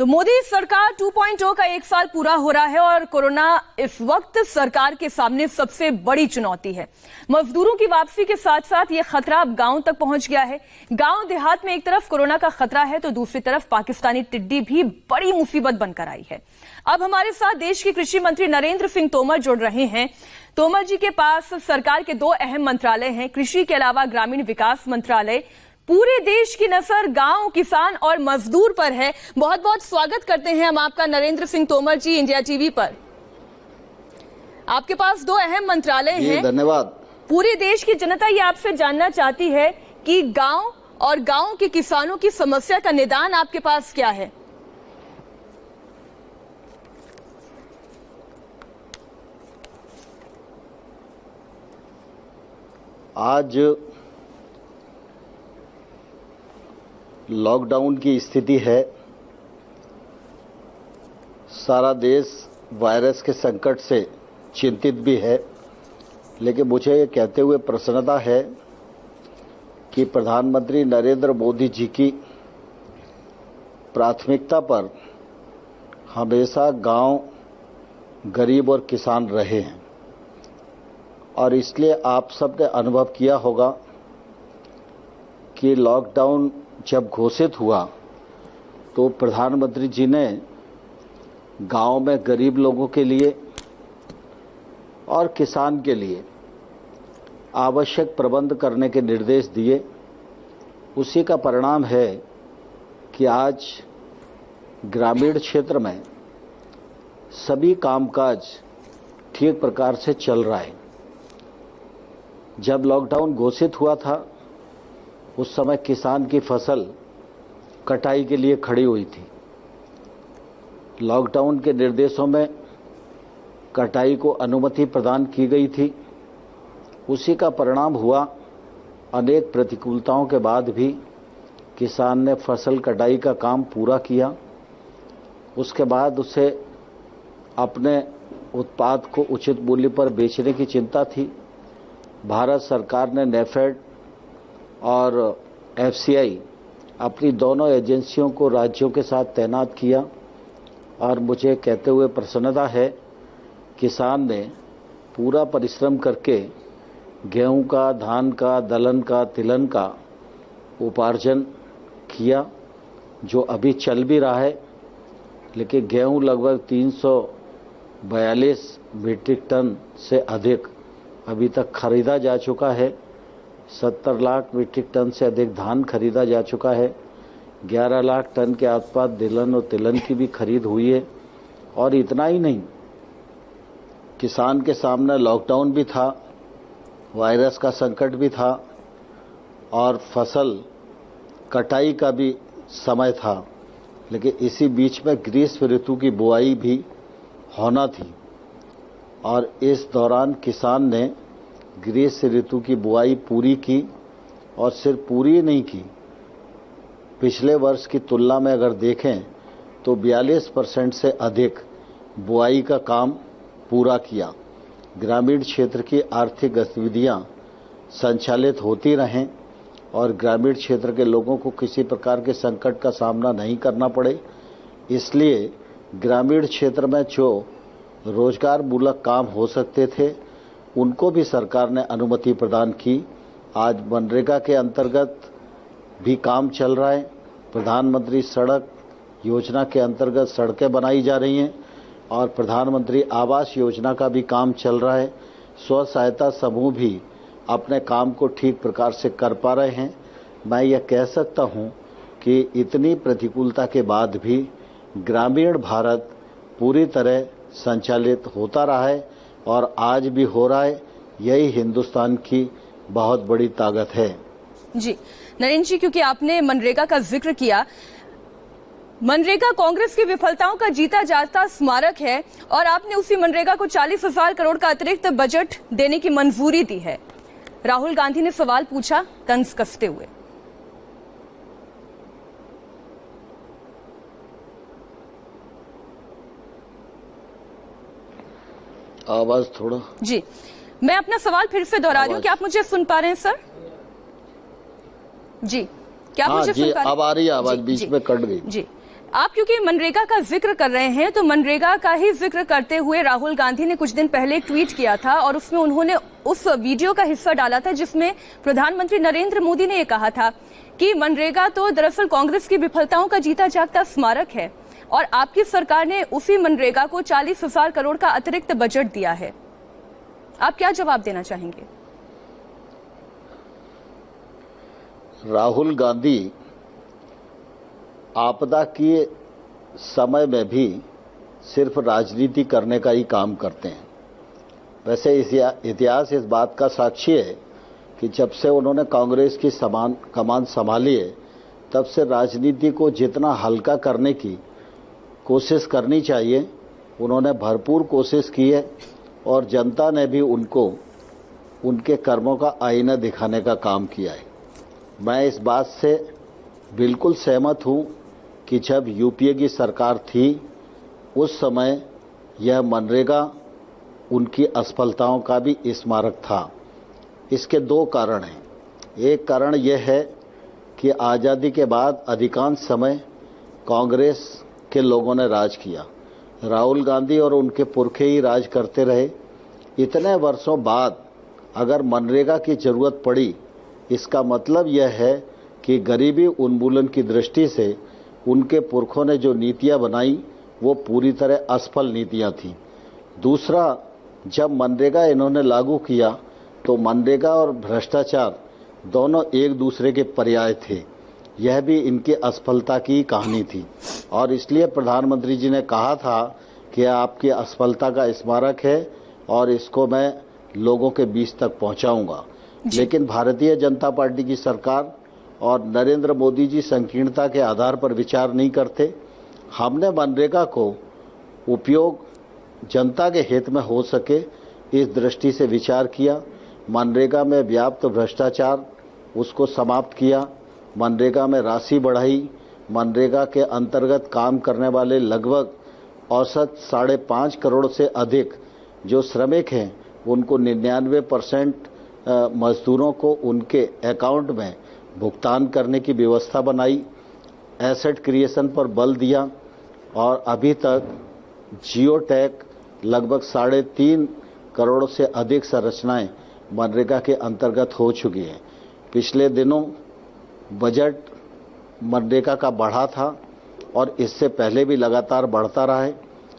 तो मोदी सरकार 2.0 का 1 साल पूरा हो रहा है और कोरोना इस वक्त सरकार के सामने सबसे बड़ी चुनौती है। मजदूरों की वापसी के साथ साथ ये खतरा अब गांव तक पहुंच गया है। गांव देहात में एक तरफ कोरोना का खतरा है तो दूसरी तरफ पाकिस्तानी टिड्डी भी बड़ी मुसीबत बनकर आई है। अब हमारे साथ देश के कृषि मंत्री नरेंद्र सिंह तोमर जुड़ रहे हैं। तोमर जी के पास सरकार के 2 अहम मंत्रालय हैं, कृषि के अलावा ग्रामीण विकास मंत्रालय। पूरे देश की नजर गांव, किसान और मजदूर पर है। बहुत बहुत स्वागत करते हैं हम आपका नरेंद्र सिंह तोमर जी इंडिया टीवी पर। आपके पास 2 अहम मंत्रालय हैं। धन्यवाद। पूरे देश की जनता ये आपसे जानना चाहती है कि गांव और गांव के किसानों की समस्या का निदान आपके पास क्या है? आज लॉकडाउन की स्थिति है। सारा देश वायरस के संकट से चिंतित भी है, लेकिन मुझे ये कहते हुए प्रसन्नता है कि प्रधानमंत्री नरेंद्र मोदी जी की प्राथमिकता पर हमेशा गांव, गरीब और किसान रहे हैं और इसलिए आप सबने अनुभव किया होगा कि लॉकडाउन जब घोषित हुआ तो प्रधानमंत्री जी ने गांव में गरीब लोगों के लिए और किसान के लिए आवश्यक प्रबंध करने के निर्देश दिए। उसी का परिणाम है कि आज ग्रामीण क्षेत्र में सभी कामकाज ठीक प्रकार से चल रहा है। जब लॉकडाउन घोषित हुआ था उस समय किसान की फसल कटाई के लिए खड़ी हुई थी। लॉकडाउन के निर्देशों में कटाई को अनुमति प्रदान की गई थी। उसी का परिणाम हुआ अनेक प्रतिकूलताओं के बाद भी किसान ने फसल कटाई का काम पूरा किया। उसके बाद उसे अपने उत्पाद को उचित मूल्य पर बेचने की चिंता थी। भारत सरकार ने नेफेड और एफसीआई अपनी दोनों एजेंसियों को राज्यों के साथ तैनात किया और मुझे कहते हुए प्रसन्नता है किसान ने पूरा परिश्रम करके गेहूं का, धान का, दलहन का, तिलहन का उपार्जन किया, जो अभी चल भी रहा है। लेकिन गेहूं लगभग 342 मीट्रिक टन से अधिक अभी तक खरीदा जा चुका है। 70 लाख मीट्रिक टन से अधिक धान खरीदा जा चुका है। 11 लाख टन के आसपास दलहन और तिलहन की भी खरीद हुई है। और इतना ही नहीं, किसान के सामने लॉकडाउन भी था, वायरस का संकट भी था और फसल कटाई का भी समय था। लेकिन इसी बीच में ग्रीष्म ऋतु की बुआई भी होना थी और इस दौरान किसान ने ग्रीष्म ऋतु की बुआई पूरी की और सिर्फ पूरी नहीं की, पिछले वर्ष की तुलना में अगर देखें तो 42% से अधिक बुआई का काम पूरा किया। ग्रामीण क्षेत्र की आर्थिक गतिविधियां संचालित होती रहें और ग्रामीण क्षेत्र के लोगों को किसी प्रकार के संकट का सामना नहीं करना पड़े, इसलिए ग्रामीण क्षेत्र में जो रोजगार मूलक काम हो सकते थे उनको भी सरकार ने अनुमति प्रदान की। आज मनरेगा के अंतर्गत भी काम चल रहा है। प्रधानमंत्री सड़क योजना के अंतर्गत सड़कें बनाई जा रही हैं और प्रधानमंत्री आवास योजना का भी काम चल रहा है। स्व सहायता समूह भी अपने काम को ठीक प्रकार से कर पा रहे हैं। मैं यह कह सकता हूं कि इतनी प्रतिकूलता के बाद भी ग्रामीण भारत पूरी तरह संचालित होता रहा है और आज भी हो रहा है। यही हिंदुस्तान की बहुत बड़ी ताकत है। जी नरेंद्र जी, क्योंकि आपने मनरेगा का जिक्र किया, मनरेगा कांग्रेस की विफलताओं का जीता जाता स्मारक है और आपने उसी मनरेगा को 40,000 करोड़ का अतिरिक्त बजट देने की मंजूरी दी है। राहुल गांधी ने सवाल पूछा तंज कसते हुए। आवाज थोड़ा जी, मैं अपना सवाल फिर से दोहरा रही हूँ। क्या आप मुझे सुन पा रहे हैं सर? जी, क्या आप मुझे सुन पा रहे हैं? अब आ रही है आवाज, बीच में कट गई। जी, आप क्योंकि मनरेगा का जिक्र कर रहे हैं, तो मनरेगा का ही जिक्र करते हुए राहुल गांधी ने कुछ दिन पहले एक ट्वीट किया था और उसमें उन्होंने उस वीडियो का हिस्सा डाला था जिसमें प्रधानमंत्री नरेंद्र मोदी ने ये कहा था कि मनरेगा तो दरअसल कांग्रेस की विफलताओं का जीता जागता स्मारक है और आपकी सरकार ने उसी मनरेगा को 40,000 करोड़ का अतिरिक्त बजट दिया है। आप क्या जवाब देना चाहेंगे? राहुल गांधी आपदा के समय में भी सिर्फ राजनीति करने का ही काम करते हैं। वैसे इतिहास इस बात का साक्षी है कि जब से उन्होंने कांग्रेस की कमान संभाली है, तब से राजनीति को जितना हल्का करने की कोशिश करनी चाहिए उन्होंने भरपूर कोशिश की है और जनता ने भी उनको उनके कर्मों का आईना दिखाने का काम किया है। मैं इस बात से बिल्कुल सहमत हूं कि जब यूपीए की सरकार थी उस समय यह मनरेगा उनकी असफलताओं का भी स्मारक था। इसके दो कारण हैं। एक कारण यह है कि आज़ादी के बाद अधिकांश समय कांग्रेस के लोगों ने राज किया, राहुल गांधी और उनके पुरखे ही राज करते रहे। इतने वर्षों बाद अगर मनरेगा की जरूरत पड़ी, इसका मतलब यह है कि गरीबी उन्मूलन की दृष्टि से उनके पुरखों ने जो नीतियां बनाई वो पूरी तरह असफल नीतियां थीं। दूसरा, जब मनरेगा इन्होंने लागू किया तो मनरेगा और भ्रष्टाचार दोनों एक दूसरे के पर्याय थे। यह भी इनकी असफलता की कहानी थी और इसलिए प्रधानमंत्री जी ने कहा था कि आपकी असफलता का स्मारक है और इसको मैं लोगों के बीच तक पहुंचाऊंगा। लेकिन भारतीय जनता पार्टी की सरकार और नरेंद्र मोदी जी संकीर्णता के आधार पर विचार नहीं करते। हमने मनरेगा को उपयोग जनता के हित में हो सके इस दृष्टि से विचार किया। मनरेगा में व्याप्त भ्रष्टाचार उसको समाप्त किया, मनरेगा में राशि बढ़ाई। मनरेगा के अंतर्गत काम करने वाले लगभग औसत 5.5 करोड़ से अधिक जो श्रमिक हैं उनको 99% मजदूरों को उनके अकाउंट में भुगतान करने की व्यवस्था बनाई। एसेट क्रिएशन पर बल दिया और अभी तक जियो टैग लगभग 3.5 करोड़ से अधिक संरचनाएं मनरेगा के अंतर्गत हो चुकी हैं। पिछले दिनों बजट मनरेगा का बढ़ा था और इससे पहले भी लगातार बढ़ता रहा है।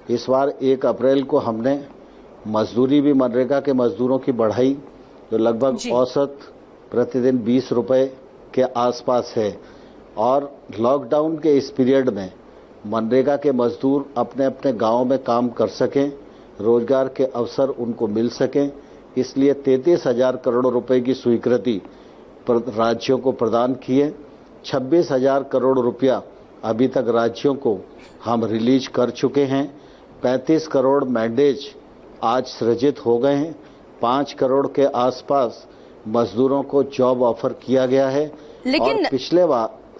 इस बार 1 अप्रैल को हमने मजदूरी भी मनरेगा के मजदूरों की बढ़ाई, जो लगभग औसत प्रतिदिन 20 रुपए के आसपास है। और लॉकडाउन के इस पीरियड में मनरेगा के मजदूर अपने अपने गांव में काम कर सकें, रोजगार के अवसर उनको मिल सकें, इसलिए 33,000 करोड़ रुपए की स्वीकृति राज्यों को प्रदान किए। 26,000 करोड़ रुपया अभी तक राज्यों को हम रिलीज कर चुके हैं। 35 करोड़ मैंडेज आज सृजित हो गए हैं। 5 करोड़ के आसपास मजदूरों को जॉब ऑफर किया गया है। लेकिन पिछले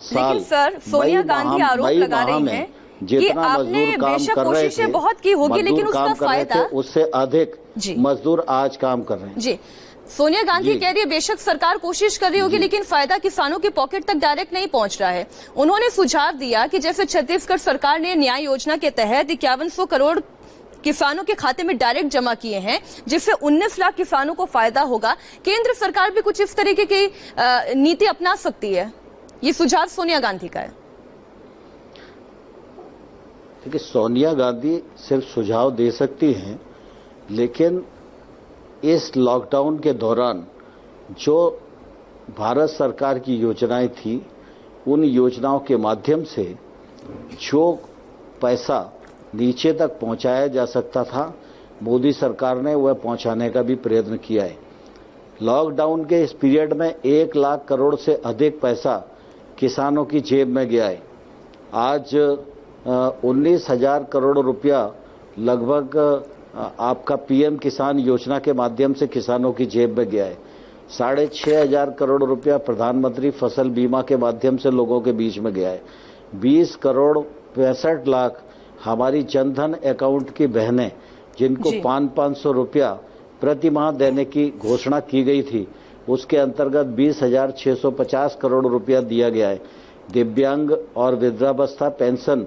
साल सर सोनिया गांधी आरोप लगा रही हैं कि आपने बेशक कोशिशें बहुत की होगी लेकिन उसका फायदा उससे अधिक मजदूर आज काम कर रहे हैं। जी, सोनिया गांधी कह रही है बेशक सरकार कोशिश कर रही होगी लेकिन फायदा किसानों की पॉकेट तक डायरेक्ट नहीं पहुंच रहा है। उन्होंने सुझाव दिया कि जैसे छत्तीसगढ़ सरकार ने न्याय योजना के तहत 5100 करोड़ किसानों के खाते में डायरेक्ट जमा किए हैं, जिससे 19 लाख किसानों को फायदा होगा। केंद्र सरकार भी कुछ इस तरीके की नीति अपना सकती है। ये सुझाव सोनिया गांधी का है। देखिए, सोनिया गांधी सिर्फ सुझाव दे सकती हैं, लेकिन इस लॉकडाउन के दौरान जो भारत सरकार की योजनाएं थी, उन योजनाओं के माध्यम से जो पैसा नीचे तक पहुंचाया जा सकता था, मोदी सरकार ने वह पहुंचाने का भी प्रयत्न किया है। लॉकडाउन के इस पीरियड में 1 लाख करोड़ से अधिक पैसा किसानों की जेब में गया है। आज 19,000 करोड़ रुपया लगभग आपका पीएम किसान योजना के माध्यम से किसानों की जेब में गया है। 6,500 करोड़ रुपया प्रधानमंत्री फसल बीमा के माध्यम से लोगों के बीच में गया है। 20 करोड़ 65 लाख हमारी जनधन अकाउंट की बहनें, जिनको 500 रुपया प्रति माह देने की घोषणा की गई थी, उसके अंतर्गत 20,650 करोड़ रुपया दिया गया है। दिव्यांग और वृद्धावस्था पेंशन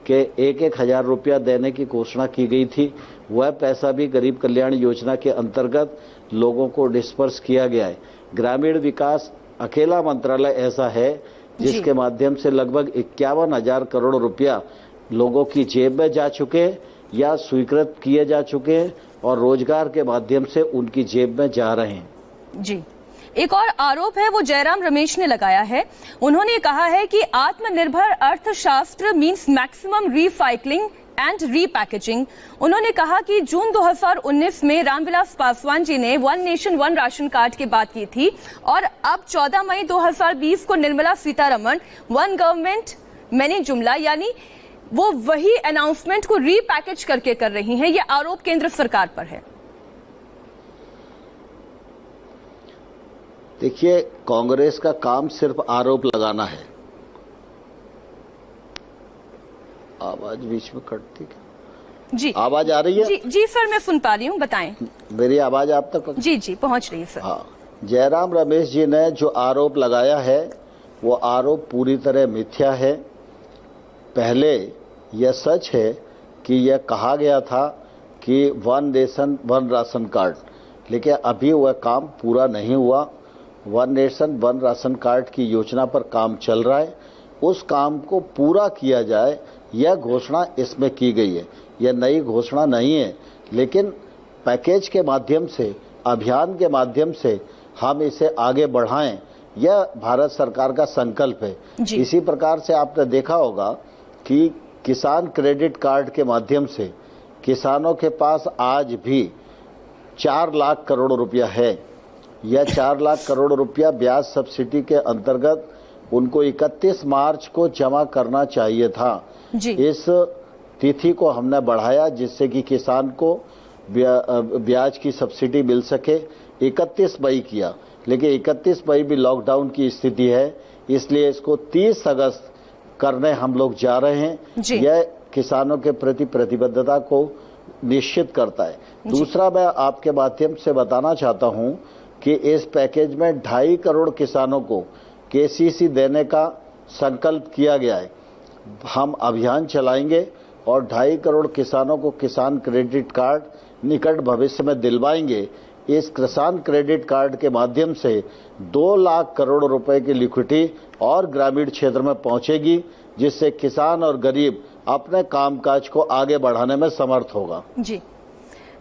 के 1,000 रुपया देने की घोषणा की गई थी। वह पैसा भी गरीब कल्याण योजना के अंतर्गत लोगों को डिस्पर्स किया गया है। ग्रामीण विकास अकेला मंत्रालय ऐसा है जिसके माध्यम से लगभग 51,000 करोड़ रुपया लोगों की जेब में जा चुके या स्वीकृत किए जा चुके हैं और रोजगार के माध्यम से उनकी जेब में जा रहे हैं। जी, एक और आरोप है वो जयराम रमेश ने लगाया है। उन्होंने कहा है कि आत्मनिर्भर अर्थशास्त्र means maximum recycling and repackaging. उन्होंने कहा कि जून 2019 में रामविलास पासवान जी ने one nation one ration card की बात की थी और अब 14 मई 2020 को Nirmala Sitharaman one government many जुमला यानी वो वही अनाउंसमेंट को रीपैकेज करके कर रही हैं। ये आरोप केंद्र सरकार पर है। देखिए, कांग्रेस का काम सिर्फ आरोप लगाना है। आवाज बीच में कटती है। जी, आवाज आ रही है? जी सर, मैं सुन पा रही हूँ, बताएं। मेरी आवाज आप तक? जी पहुंच रही है सर। हाँ, जयराम रमेश जी ने जो आरोप लगाया है वो आरोप पूरी तरह मिथ्या है। पहले यह सच है कि यह कहा गया था कि one nation one ration card, लेकिन अभी वह काम पूरा नहीं हुआ। One nation one ration card की योजना पर काम चल रहा है। उस काम को पूरा किया जाए, यह घोषणा इसमें की गई है। यह नई घोषणा नहीं है, लेकिन पैकेज के माध्यम से, अभियान के माध्यम से हम इसे आगे बढ़ाएं, यह भारत सरकार का संकल्प है। इसी प्रकार से आपने देखा होगा कि किसान क्रेडिट कार्ड के माध्यम से किसानों के पास आज भी 4 लाख करोड़ रुपया है। यह 4 लाख करोड़ रुपया ब्याज सब्सिडी के अंतर्गत उनको 31 मार्च को जमा करना चाहिए था। इस तिथि को हमने बढ़ाया जिससे कि किसान को ब्याज की सब्सिडी मिल सके। 31 मई किया, लेकिन 31 मई भी लॉकडाउन की स्थिति है, इसलिए इसको 30 अगस्त करने हम लोग जा रहे हैं। यह किसानों के प्रति प्रतिबद्धता को निश्चित करता है। दूसरा, मैं आपके माध्यम से बताना चाहता हूं कि इस पैकेज में 2.5 करोड़ किसानों को केसीसी देने का संकल्प किया गया है। हम अभियान चलाएंगे और 2.5 करोड़ किसानों को किसान क्रेडिट कार्ड निकट भविष्य में दिलवाएंगे। इस किसान क्रेडिट कार्ड के माध्यम से 2 लाख करोड़ रुपए की लिक्विडिटी और ग्रामीण क्षेत्र में पहुंचेगी, जिससे किसान और गरीब अपने कामकाज को आगे बढ़ाने में समर्थ होगा। जी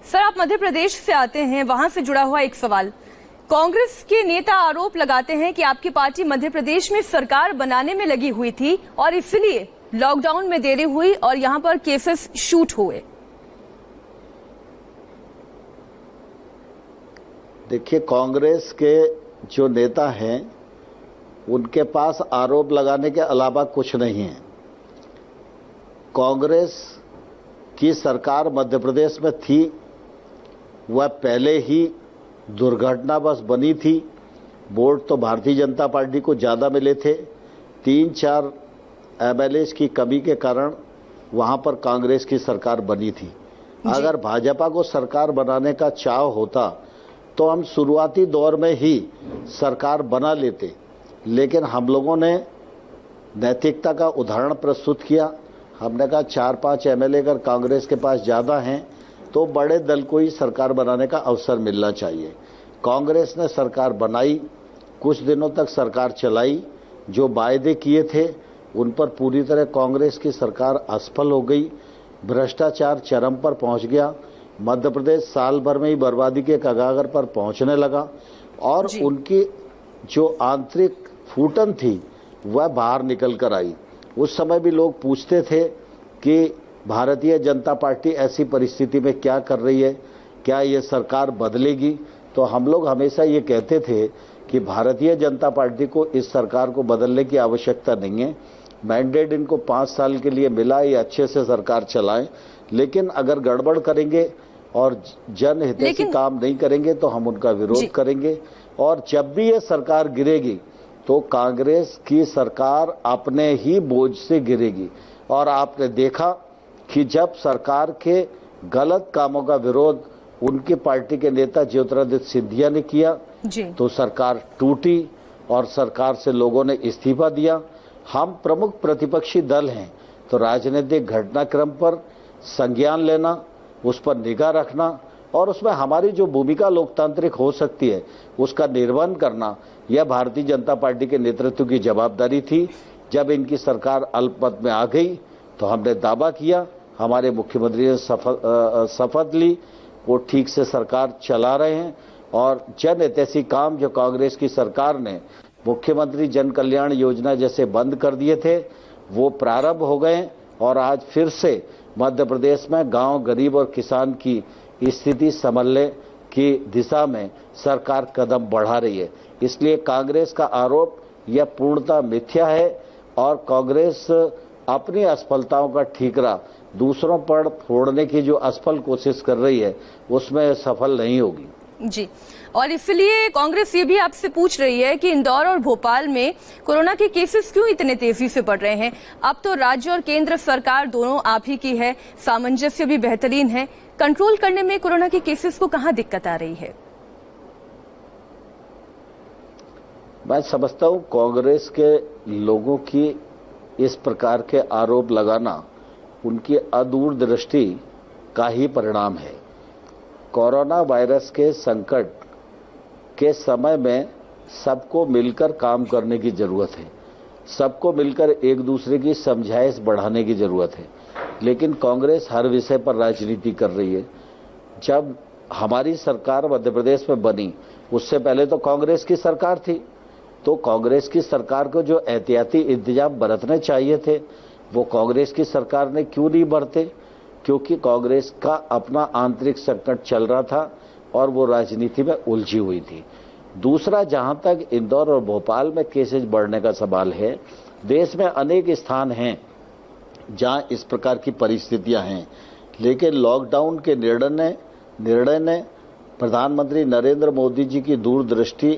सर, आप मध्य प्रदेश से आते हैं, वहां से जुड़ा हुआ एक सवाल। कांग्रेस के नेता आरोप लगाते हैं कि आपकी पार्टी मध्य प्रदेश में सरकार बनाने में लगी हुई थी और इसलिए लॉकडाउन में देरी हुई और यहां पर केसेस शूट हुए। देखिए, कांग्रेस के जो नेता हैं उनके पास आरोप लगाने के अलावा कुछ नहीं है। कांग्रेस की सरकार मध्य प्रदेश में थी, वह पहले ही दुर्घटनावश बनी थी। वोट तो भारतीय जनता पार्टी को ज्यादा मिले थे। 3-4 एमएलए की कमी के कारण वहां पर कांग्रेस की सरकार बनी थी। अगर भाजपा को सरकार बनाने का चाव होता तो हम शुरुआती दौर में ही सरकार बना लेते, लेकिन हम लोगों ने नैतिकता का उदाहरण प्रस्तुत किया। हमने कहा 4-5 एमएलए अगर कांग्रेस के पास ज्यादा हैं तो बड़े दल को ही सरकार बनाने का अवसर मिलना चाहिए। कांग्रेस ने सरकार बनाई, कुछ दिनों तक सरकार चलाई। जो वायदे किए थे उन पर पूरी तरह कांग्रेस की सरकार असफल हो गई। भ्रष्टाचार चरम पर पहुंच गया। मध्य प्रदेश साल भर में ही बर्बादी के कगार पर पहुंचने लगा और उनकी जो आंतरिक फूटन थी वह बाहर निकल कर आई। उस समय भी लोग पूछते थे कि भारतीय जनता पार्टी ऐसी परिस्थिति में क्या कर रही है, क्या ये सरकार बदलेगी? तो हम लोग हमेशा ये कहते थे कि भारतीय जनता पार्टी को इस सरकार को बदलने की आवश्यकता नहीं है। मैंडेट इनको 5 साल के लिए मिला, ये अच्छे से सरकार चलाएं, लेकिन अगर गड़बड़ करेंगे और जनहितैषी काम नहीं करेंगे तो हम उनका विरोध करेंगे। और जब भी ये सरकार गिरेगी तो कांग्रेस की सरकार अपने ही बोझ से गिरेगी। और आपने देखा कि जब सरकार के गलत कामों का विरोध उनकी पार्टी के नेता ज्योतिरादित्य सिंधिया ने किया तो सरकार टूटी और सरकार से लोगों ने इस्तीफा दिया। हम प्रमुख प्रतिपक्षी दल हैं, तो राजनीतिक घटनाक्रम पर संज्ञान लेना, उस पर निगाह रखना और उसमें हमारी जो भूमिका लोकतांत्रिक हो सकती है उसका निर्वहन करना, यह भारतीय जनता पार्टी के नेतृत्व की जवाबदारी थी। जब इनकी सरकार अल्पमत में आ गई तो हमने दावा किया, हमारे मुख्यमंत्री ने शपथ ली, वो ठीक से सरकार चला रहे हैं और जन हितैषी काम जो कांग्रेस की सरकार ने मुख्यमंत्री जन कल्याण योजना जैसे बंद कर दिए थे वो प्रारंभ हो गए और आज फिर से मध्य प्रदेश में गांव, गरीब और किसान की स्थिति संभलने की दिशा में सरकार कदम बढ़ा रही है। इसलिए कांग्रेस का आरोप यह पूर्णतः मिथ्या है और कांग्रेस अपनी असफलताओं का ठीकरा दूसरों पर फोड़ने की जो असफल कोशिश कर रही है उसमें सफल नहीं होगी। जी, और इसलिए कांग्रेस ये भी आपसे पूछ रही है कि इंदौर और भोपाल में कोरोना के केसेस क्यों इतने तेजी से बढ़ रहे हैं। अब तो राज्य और केंद्र सरकार दोनों आप ही की है, सामंजस्य भी बेहतरीन है, कंट्रोल करने में कोरोना के केसेस को कहां दिक्कत आ रही है? मैं समझता हूं कांग्रेस के लोगों की इस प्रकार के आरोप लगाना उनकी अदूरदृष्टि का ही परिणाम है। कोरोना वायरस के संकट के समय में सबको मिलकर काम करने की जरूरत है, सबको मिलकर एक दूसरे की समझाइश बढ़ाने की जरूरत है, लेकिन कांग्रेस हर विषय पर राजनीति कर रही है। जब हमारी सरकार मध्य प्रदेश में बनी उससे पहले तो कांग्रेस की सरकार थी, तो कांग्रेस की सरकार को जो एहतियाती इंतजाम बरतने चाहिए थे वो कांग्रेस की सरकार ने क्यों नहीं बरते? क्योंकि कांग्रेस का अपना आंतरिक संकट चल रहा था और वो राजनीति में उलझी हुई थी। दूसरा, जहां तक इंदौर और भोपाल में केसेज बढ़ने का सवाल है, देश में अनेक स्थान हैं जहां इस प्रकार की परिस्थितियां हैं, लेकिन लॉकडाउन के निर्णय ने प्रधानमंत्री नरेंद्र मोदी जी की दूरदृष्टि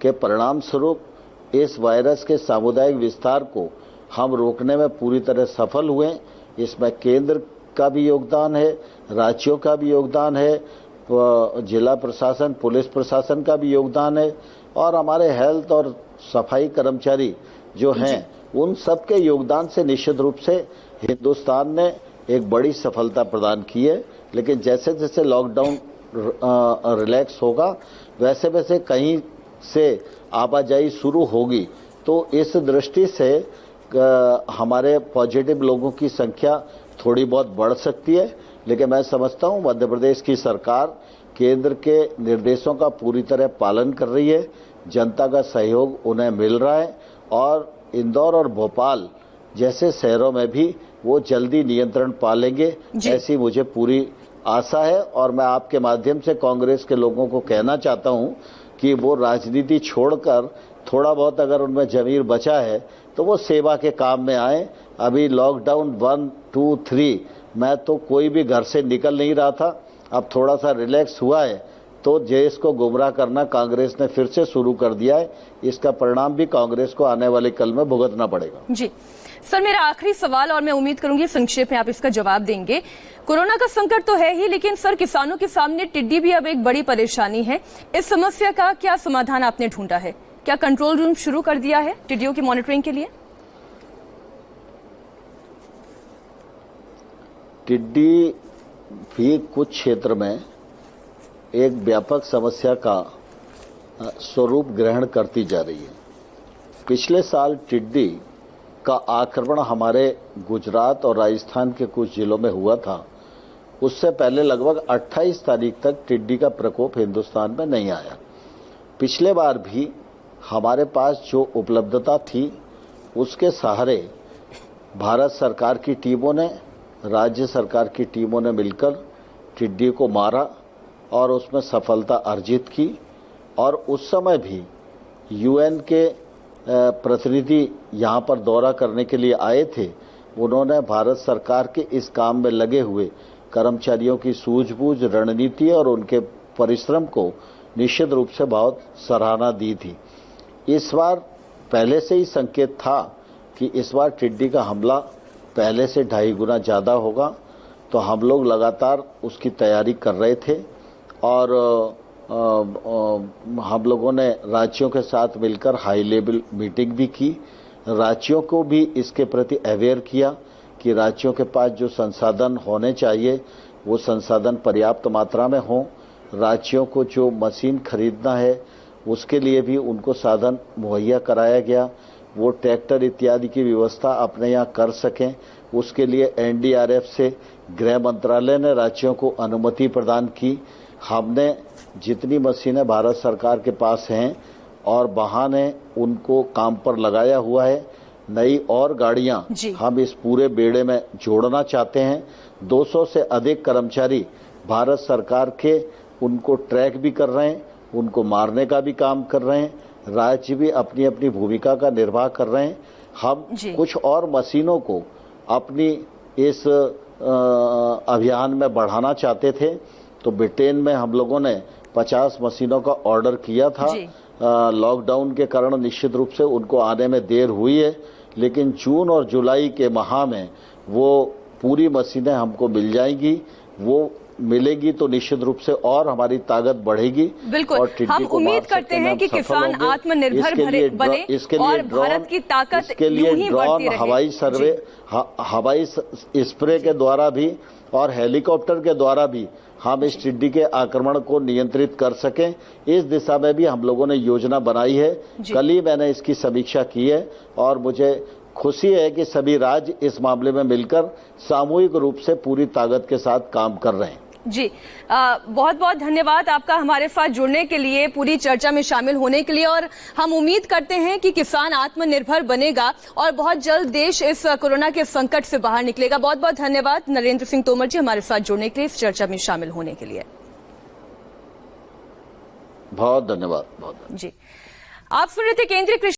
के परिणाम स्वरूप इस वायरस के सामुदायिक विस्तार को हम रोकने में पूरी तरह सफल हुए। इसमें केंद्र का भी योगदान है, राज्यों का भी योगदान है, जिला प्रशासन, पुलिस प्रशासन का भी योगदान है और हमारे हेल्थ और सफाई कर्मचारी जो हैं उन सबके योगदान से निश्चित रूप से हिंदुस्तान ने एक बड़ी सफलता प्रदान की है। लेकिन जैसे जैसे लॉकडाउन रिलैक्स होगा वैसे वैसे कहीं से आवाजाही शुरू होगी, तो इस दृष्टि से हमारे पॉजिटिव लोगों की संख्या थोड़ी बहुत बढ़ सकती है। लेकिन मैं समझता हूं मध्य प्रदेश की सरकार केंद्र के निर्देशों का पूरी तरह पालन कर रही है, जनता का सहयोग उन्हें मिल रहा है और इंदौर और भोपाल जैसे शहरों में भी वो जल्दी नियंत्रण पा लेंगे, ऐसी मुझे पूरी आशा है। और मैं आपके माध्यम से कांग्रेस के लोगों को कहना चाहता हूं कि वो राजनीति छोड़कर थोड़ा बहुत अगर उनमें जमीर बचा है तो वो सेवा के काम में आए। अभी लॉकडाउन 1, 2, 3 मैं तो कोई भी घर से निकल नहीं रहा था, अब थोड़ा सा रिलैक्स हुआ है तो देश को गुमराह करना कांग्रेस ने फिर से शुरू कर दिया है। इसका परिणाम भी कांग्रेस को आने वाले कल में भुगतना पड़ेगा। जी सर, मेरा आखिरी सवाल और मैं उम्मीद करूंगी संक्षेप में आप इसका जवाब देंगे। कोरोना का संकट तो है ही, लेकिन सर किसानों के सामने टिड्डी भी अब एक बड़ी परेशानी है। इस समस्या का क्या समाधान आपने ढूंढा है? क्या कंट्रोल रूम शुरू कर दिया है टिड्डियों की मॉनिटरिंग के लिए? टिड्डी भी कुछ क्षेत्र में एक व्यापक समस्या का स्वरूप ग्रहण करती जा रही है। पिछले साल टिड्डी का आक्रमण हमारे गुजरात और राजस्थान के कुछ जिलों में हुआ था। उससे पहले लगभग 28 तारीख तक टिड्डी का प्रकोप हिंदुस्तान में नहीं आया। पिछले बार भी हमारे पास जो उपलब्धता थी उसके सहारे भारत सरकार की टीमों ने, राज्य सरकार की टीमों ने मिलकर टिड्डी को मारा और उसमें सफलता अर्जित की। और उस समय भी यूएन के प्रतिनिधि यहाँ पर दौरा करने के लिए आए थे। उन्होंने भारत सरकार के इस काम में लगे हुए कर्मचारियों की सूझबूझ, रणनीति और उनके परिश्रम को निश्चित रूप से बहुत सराहना दी थी। इस बार पहले से ही संकेत था कि इस बार टिड्डी का हमला पहले से 2.5 गुना ज्यादा होगा, तो हम लोग लगातार उसकी तैयारी कर रहे थे और हम लोगों ने राज्यों के साथ मिलकर हाई लेवल मीटिंग भी की। राज्यों को भी इसके प्रति अवेयर किया कि राज्यों के पास जो संसाधन होने चाहिए वो संसाधन पर्याप्त मात्रा में हों। राज्यों को जो मशीन खरीदना है उसके लिए भी उनको साधन मुहैया कराया गया। वो ट्रैक्टर इत्यादि की व्यवस्था अपने यहाँ कर सकें, उसके लिए एनडीआरएफ से गृह मंत्रालय ने राज्यों को अनुमति प्रदान की। हमने जितनी मशीनें भारत सरकार के पास हैं और वाहन है उनको काम पर लगाया हुआ है। नई और गाड़ियां हम इस पूरे बेड़े में जोड़ना चाहते हैं। 200 से अधिक कर्मचारी भारत सरकार के उनको ट्रैक भी कर रहे हैं, उनको मारने का भी काम कर रहे हैं। राज्य भी अपनी अपनी भूमिका का निर्वाह कर रहे हैं। हम कुछ और मशीनों को अपनी इस अभियान में बढ़ाना चाहते थे, तो ब्रिटेन में हम लोगों ने 50 मशीनों का ऑर्डर किया था। लॉकडाउन के कारण निश्चित रूप से उनको आने में देर हुई है, लेकिन जून और जुलाई के माह में वो पूरी मशीनें हमको मिल जाएंगी। वो मिलेगी तो निश्चित रूप से और हमारी ताकत बढ़ेगी। बिल्कुल, और हम उम्मीद करते हैं कि किसान आत्मनिर्भर बने और भारत की ताकत यूं ही बढ़ती रहे। हवाई सर्वे, हवाई स्प्रे के द्वारा भी और हेलीकॉप्टर के द्वारा भी हम इस टिड्डी के आक्रमण को नियंत्रित कर सकें, इस दिशा में भी हम लोगों ने योजना बनाई है। कल ही मैंने इसकी समीक्षा की है और मुझे खुशी है कि सभी राज्य इस मामले में मिलकर सामूहिक रूप से पूरी ताकत के साथ काम कर रहे हैं। जी, बहुत बहुत धन्यवाद आपका हमारे साथ जुड़ने के लिए, पूरी चर्चा में शामिल होने के लिए। और हम उम्मीद करते हैं कि किसान आत्मनिर्भर बनेगा और बहुत जल्द देश इस कोरोना के संकट से बाहर निकलेगा। बहुत बहुत धन्यवाद नरेंद्र सिंह तोमर जी हमारे साथ जुड़ने के लिए, इस चर्चा में शामिल होने के लिए। बहुत धन्यवाद। जी, आप सुन रहे थे केंद्रीय कृषि